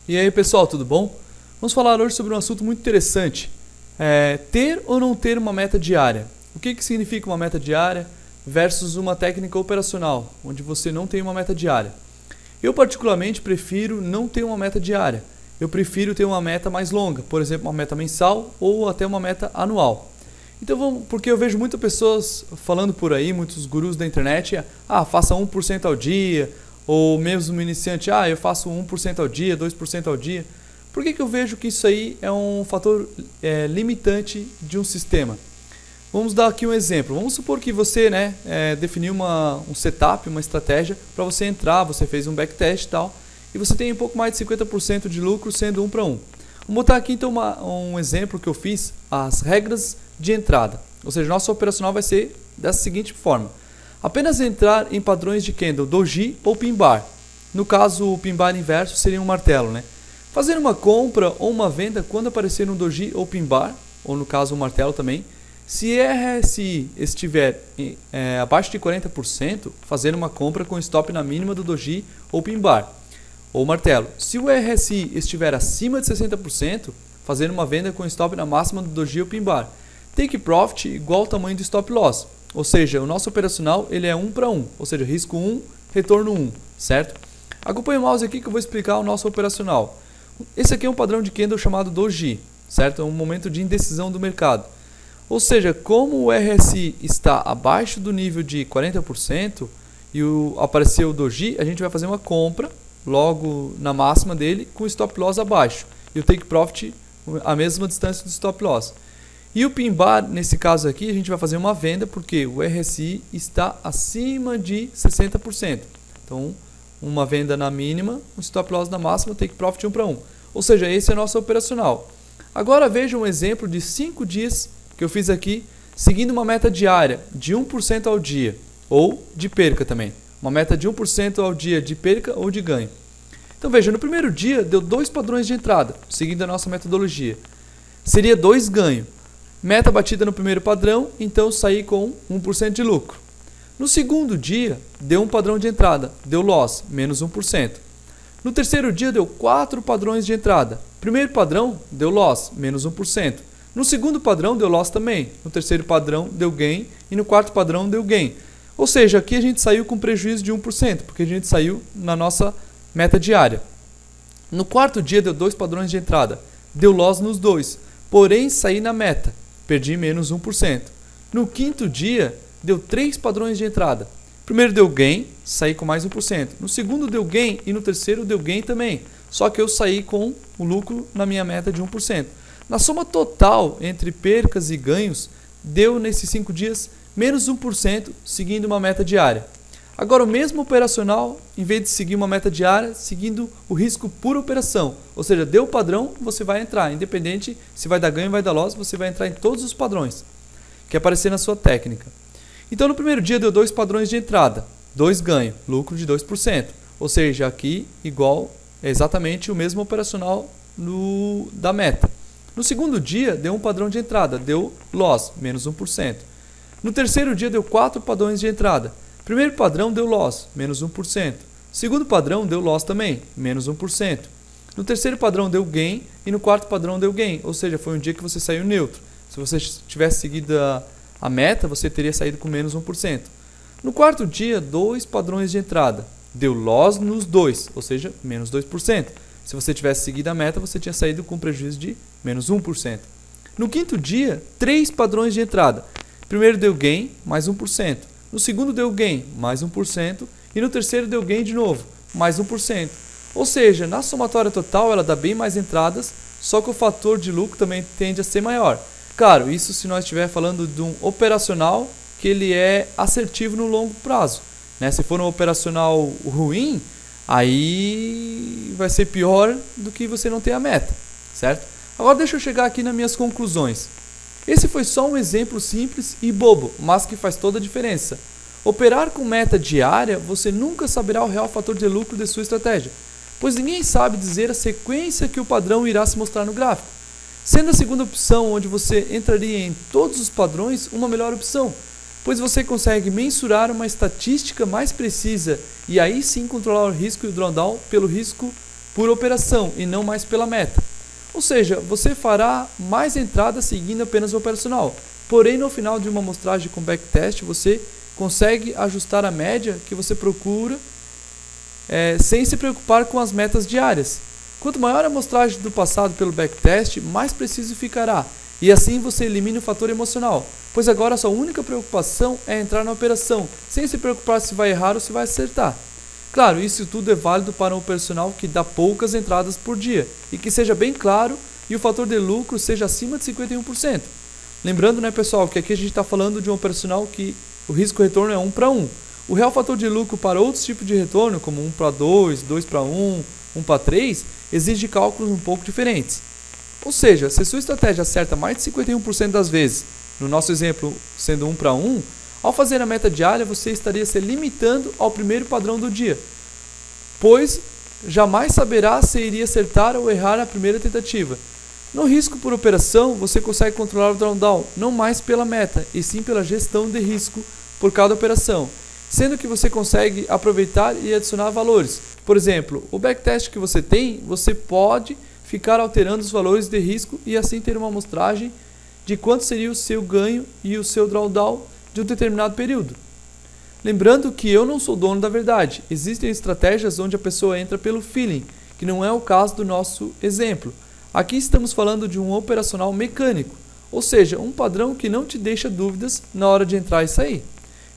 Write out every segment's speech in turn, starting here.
E aí pessoal, tudo bom? Vamos falar hoje sobre um assunto muito interessante. Ter ou não ter uma meta diária. O que significa uma meta diária versus uma técnica operacional, onde você não tem uma meta diária? Eu particularmente prefiro não ter uma meta diária. Eu prefiro ter uma meta mais longa, por exemplo, uma meta mensal ou até uma meta anual. Então, porque eu vejo muitas pessoas falando por aí, muitos gurus da internet, faça 1% ao dia, ou mesmo iniciante, eu faço 1% ao dia, 2% ao dia. Por que eu vejo que isso aí é um fator limitante de um sistema? Vamos dar aqui um exemplo. Vamos supor que você definiu um setup, uma estratégia para você entrar, você fez um backtest e tal, e você tem um pouco mais de 50% de lucro sendo 1 para 1. Vamos botar aqui então um exemplo que eu fiz, as regras de entrada. Ou seja, nosso operacional vai ser dessa seguinte forma. Apenas entrar em padrões de candle doji ou pin bar. No caso, o pin bar inverso seria um martelo, né? Fazer uma compra ou uma venda quando aparecer um doji ou pin bar, ou no caso um martelo também. Se RSI estiver abaixo de 40%, fazer uma compra com stop na mínima do doji ou pin bar, ou martelo. Se o RSI estiver acima de 60%, fazer uma venda com stop na máxima do doji ou pin bar. Take profit igual ao tamanho do stop loss. Ou seja, o nosso operacional ele é 1 para 1, ou seja, risco 1, retorno 1, certo? Acompanhe o mouse aqui que eu vou explicar o nosso operacional. Esse aqui é um padrão de candle chamado doji, certo? É um momento de indecisão do mercado. Ou seja, como o RSI está abaixo do nível de 40% e apareceu o doji, a gente vai fazer uma compra logo na máxima dele com o stop loss abaixo e o take profit a mesma distância do stop loss. E o pin bar, nesse caso aqui, a gente vai fazer uma venda porque o RSI está acima de 60%. Então, uma venda na mínima, um stop loss na máxima, take profit 1 para 1. Ou seja, esse é o nosso operacional. Agora veja um exemplo de 5 dias que eu fiz aqui, seguindo uma meta diária de 1% ao dia, ou de perca também. Uma meta de 1% ao dia de perca ou de ganho. Então veja, no primeiro dia deu 2 padrões de entrada, seguindo a nossa metodologia. Seria 2 ganho. Meta batida no primeiro padrão, então saí com 1% de lucro. No segundo dia, deu um padrão de entrada, deu loss, menos 1%. No terceiro dia, deu 4 padrões de entrada. Primeiro padrão, deu loss, menos 1%. No segundo padrão, deu loss também. No terceiro padrão, deu gain. E no quarto padrão, deu gain. Ou seja, aqui a gente saiu com prejuízo de 1%, porque a gente saiu na nossa meta diária. No quarto dia, deu 2 padrões de entrada. Deu loss nos 2, porém saí na meta. Perdi menos 1%. No quinto dia, deu 3 padrões de entrada. Primeiro deu gain, saí com mais 1%. No segundo deu gain e no terceiro deu gain também. Só que eu saí com o lucro na minha meta de 1%. Na soma total entre percas e ganhos, deu nesses 5 dias menos 1%, seguindo uma meta diária. Agora o mesmo operacional, em vez de seguir uma meta diária, seguindo o risco por operação. Ou seja, deu o padrão, você vai entrar. Independente se vai dar ganho ou vai dar loss, você vai entrar em todos os padrões que aparecer na sua técnica. Então no primeiro dia deu 2 padrões de entrada, 2 ganho, lucro de 2%. Ou seja, aqui igual é exatamente o mesmo operacional da meta. No segundo dia deu um padrão de entrada, deu loss, menos 1%. No terceiro dia deu 4 padrões de entrada. Primeiro padrão deu loss, menos 1%. Segundo padrão deu loss também, menos 1%. No terceiro padrão deu gain e no quarto padrão deu gain, ou seja, foi um dia que você saiu neutro. Se você tivesse seguido a meta, você teria saído com menos 1%. No quarto dia, 2 padrões de entrada. Deu loss nos 2, ou seja, menos 2%. Se você tivesse seguido a meta, você tinha saído com prejuízo de menos 1%. No quinto dia, 3 padrões de entrada. Primeiro deu gain, mais 1%. No segundo deu gain, mais 1%. E no terceiro deu gain de novo, mais 1%. Ou seja, na somatória total ela dá bem mais entradas, só que o fator de lucro também tende a ser maior. Claro, isso se nós estiver falando de um operacional que ele é assertivo no longo prazo. Se for um operacional ruim, aí vai ser pior do que você não ter a meta, certo? Agora deixa eu chegar aqui nas minhas conclusões. Esse foi só um exemplo simples e bobo, mas que faz toda a diferença. Operar com meta diária, você nunca saberá o real fator de lucro de sua estratégia, pois ninguém sabe dizer a sequência que o padrão irá se mostrar no gráfico. Sendo a segunda opção, onde você entraria em todos os padrões, uma melhor opção, pois você consegue mensurar uma estatística mais precisa e aí sim controlar o risco e o drawdown pelo risco por operação e não mais pela meta. Ou seja, você fará mais entradas seguindo apenas o operacional. Porém, no final de uma amostragem com backtest, você consegue ajustar a média que você procura sem se preocupar com as metas diárias. Quanto maior a amostragem do passado pelo backtest, mais preciso ficará. E assim você elimina o fator emocional, pois agora a sua única preocupação é entrar na operação, sem se preocupar se vai errar ou se vai acertar. Claro, isso tudo é válido para um operacional que dá poucas entradas por dia, e que seja bem claro e o fator de lucro seja acima de 51%. Lembrando, né, pessoal, que aqui a gente está falando de um operacional que o risco-retorno é 1 para 1. O real fator de lucro para outros tipos de retorno, como 1 para 2, 2 para 1, 1 para 3, exige cálculos um pouco diferentes. Ou seja, se sua estratégia acerta mais de 51% das vezes, no nosso exemplo sendo 1 para 1, ao fazer a meta diária você estaria se limitando ao primeiro padrão do dia, pois jamais saberá se iria acertar ou errar a primeira tentativa. No risco por operação, você consegue controlar o drawdown, não mais pela meta, e sim pela gestão de risco por cada operação, sendo que você consegue aproveitar e adicionar valores. Por exemplo, o backtest que você tem, você pode ficar alterando os valores de risco e assim ter uma amostragem de quanto seria o seu ganho e o seu drawdown de um determinado período. Lembrando que eu não sou dono da verdade, existem estratégias onde a pessoa entra pelo feeling, que não é o caso do nosso exemplo. Aqui estamos falando de um operacional mecânico, ou seja, um padrão que não te deixa dúvidas na hora de entrar e sair.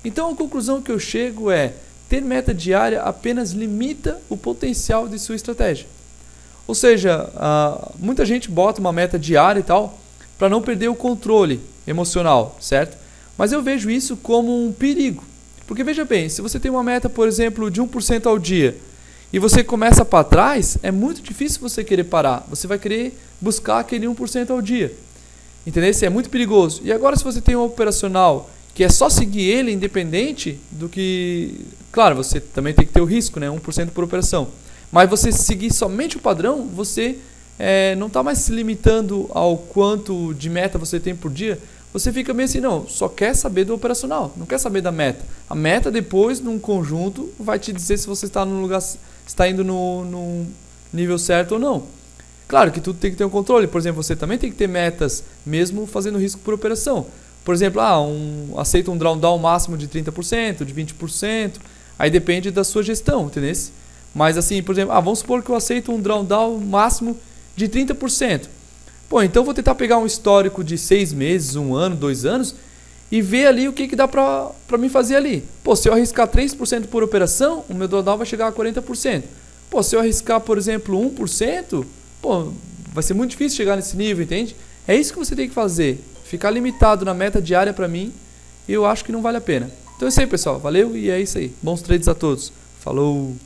Então a conclusão que eu chego é: ter meta diária apenas limita o potencial de sua estratégia. Ou seja, muita gente bota uma meta diária e tal para não perder o controle emocional, certo? Mas eu vejo isso como um perigo. Porque veja bem, se você tem uma meta, por exemplo, de 1% ao dia e você começa para trás, é muito difícil você querer parar. Você vai querer buscar aquele 1% ao dia. Entendeu? Isso é muito perigoso. E agora se você tem um operacional que é só seguir ele independente do que... Claro, você também tem que ter o risco, né? 1% por operação. Mas você seguir somente o padrão, você não está mais se limitando ao quanto de meta você tem por dia. Você fica meio assim, não, só quer saber do operacional, não quer saber da meta. A meta depois, num conjunto, vai te dizer se você está no lugar, está indo no nível certo ou não. Claro que tudo tem que ter um controle. Por exemplo, você também tem que ter metas, mesmo fazendo risco por operação. Por exemplo, aceita um drawdown máximo de 30%, de 20%, aí depende da sua gestão, entendeu? Mas assim, por exemplo, vamos supor que eu aceito um drawdown máximo de 30%. Pô, então vou tentar pegar um histórico de 6 meses, 1 ano, 2 anos e ver ali o que dá pra mim fazer ali. Pô, se eu arriscar 3% por operação, o meu drawdown vai chegar a 40%. Pô, se eu arriscar, por exemplo, 1%, pô, vai ser muito difícil chegar nesse nível, entende? É isso que você tem que fazer. Ficar limitado na meta diária pra mim, eu acho que não vale a pena. Então é isso aí, pessoal. Valeu e é isso aí. Bons trades a todos. Falou!